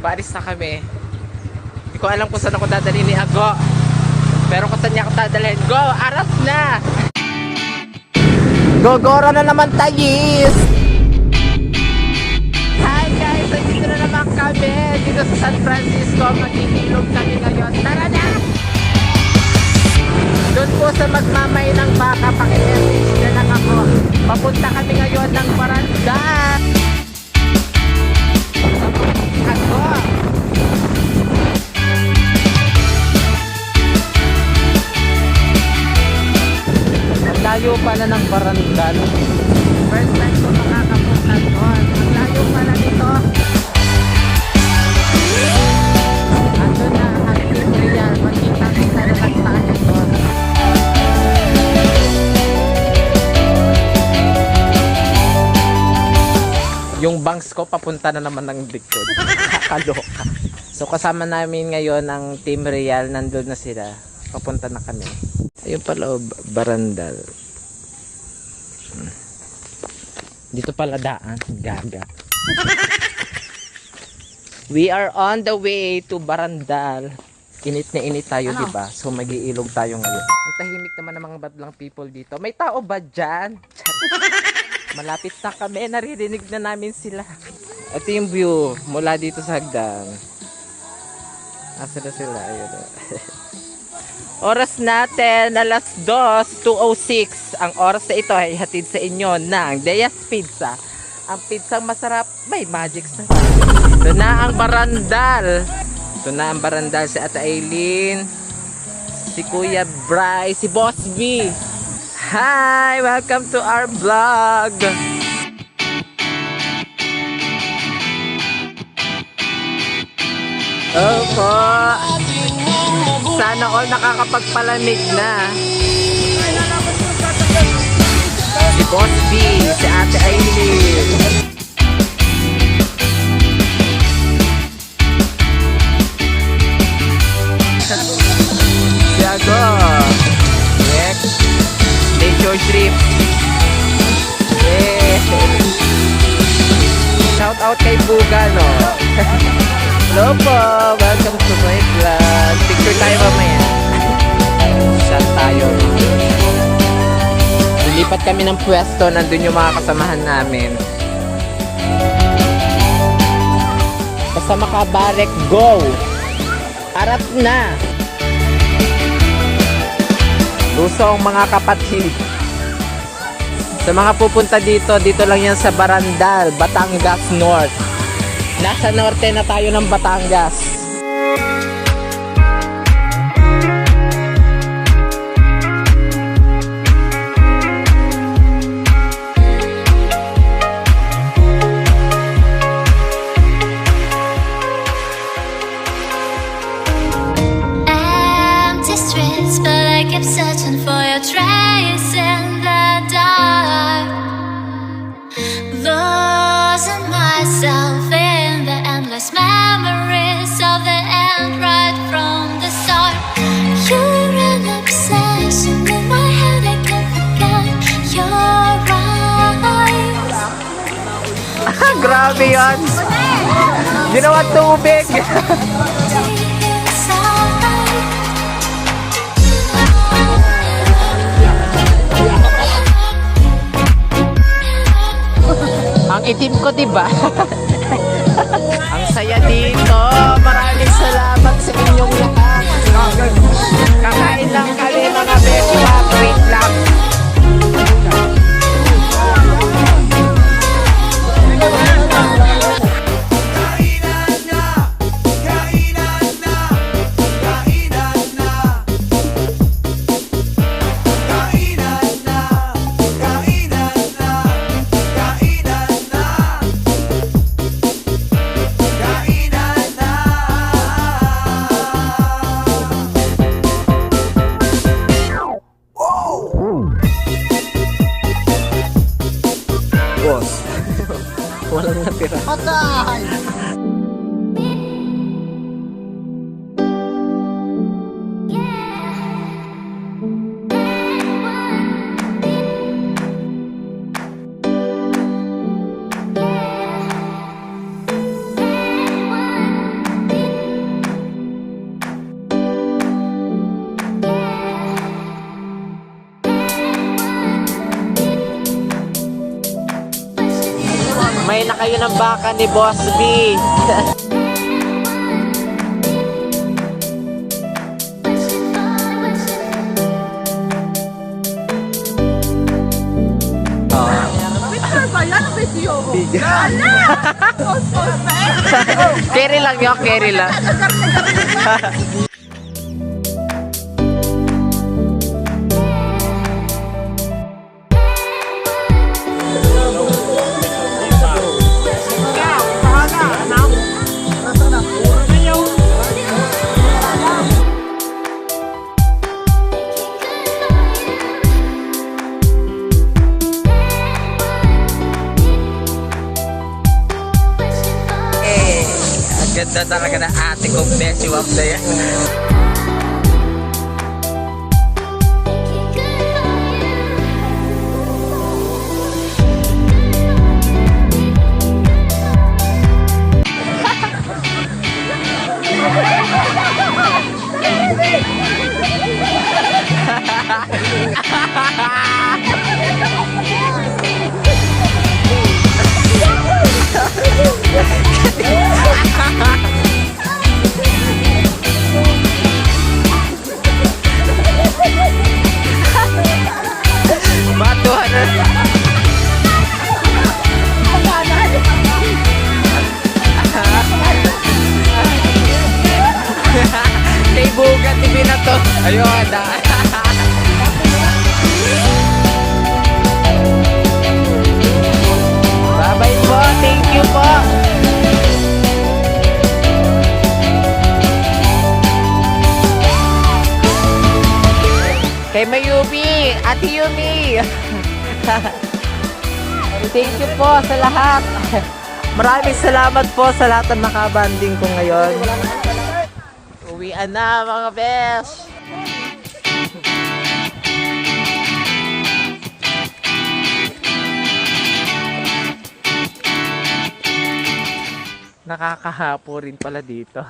Paalis na kami. Hindi ko alam kung saan ako dadalhin ni Ago. Pero kung saan niya ako dadalhin. Go! Aras na! Gogora na naman tayis! Hi guys! So dito na naman kami. Dito sa San Francisco. Mag-iilog kami ngayon. Tara na! Doon po sa magmamay ng baka. Paki-message na lang ako. Papunta kami ngayon ng Baranda. Ago! Layo pala ng Barangay. First time ko makakapunta doon. Ang layo pala dito. Ando na ang Team Real. Magkita-kita na lang tayo doon. Yung bangs ko papunta na naman ng likod. Kakaloka. So kasama namin ngayon ang Team Real. Nandun na sila. Papunta na kami. Ayun pala, Barandal. Dito pala daan. Gaga. We are on the way to Barandal. Init na init tayo, ano? Diba? So mag-iilog tayo ngayon. Ang tahimik naman ng mga badlang people dito. May tao ba dyan? Malapit na kami. Naririnig na namin sila. Ito yung view mula dito sa hagdan. Asa na sila? Ayun. Oras natin, alas 2:06. Ang oras na ito ay hatid sa inyo ng Deas Pizza. Ang pizzang masarap, may magic sa. Ito na ang Barandal. Ito na ang Barandal. Si Ate Aileen, si Kuya Bry, si Boss B. Hi! Welcome to our vlog. Opo. Sana all nakakapagpalamig na. Si Boss B, si Ate Aileen. Si Ago. Next. Nature trip. Shout out kay Buga, no? Hello po! Welcome to my vlog. Picture tayo mamaya. Shot tayo. Lilipat kami ng pwesto. Nandun yung mga kasamahan namin. Basta makabarek, go! Arap na! Lusong mga kapatid. Sa mga pupunta dito, dito lang yan sa Barandal, Batangas North. Nasa norte na tayo ng Batangas. Empty streets, but I keep searching for your trace in the dark. Losing myself in the endless memories of the end right from the start. You're an obsession in my head, I can't forget your eyes. Grabe yan! Ginawa tubig! Ang itim ko, diba? Ang saya dito. Maraming salamat sa inyong lahat. Kakain lang kami mga baby. Wait lang. Boss. Walang natira. Patay! kayo ng baka ni Boss B. Carry lang yun, carry lang. Ganda talaga na ate kong Bessie Wap na yan. Batuhan na. Naibugat ni Pina to. Ayun, bye-bye po. Thank you po. Kay Mayumi, Ate Yumi. Thank you po sa lahat. Maraming salamat po sa lahat ng nakabanding ko ngayon. Uwian na mga besh. Nakakahapo rin pala dito.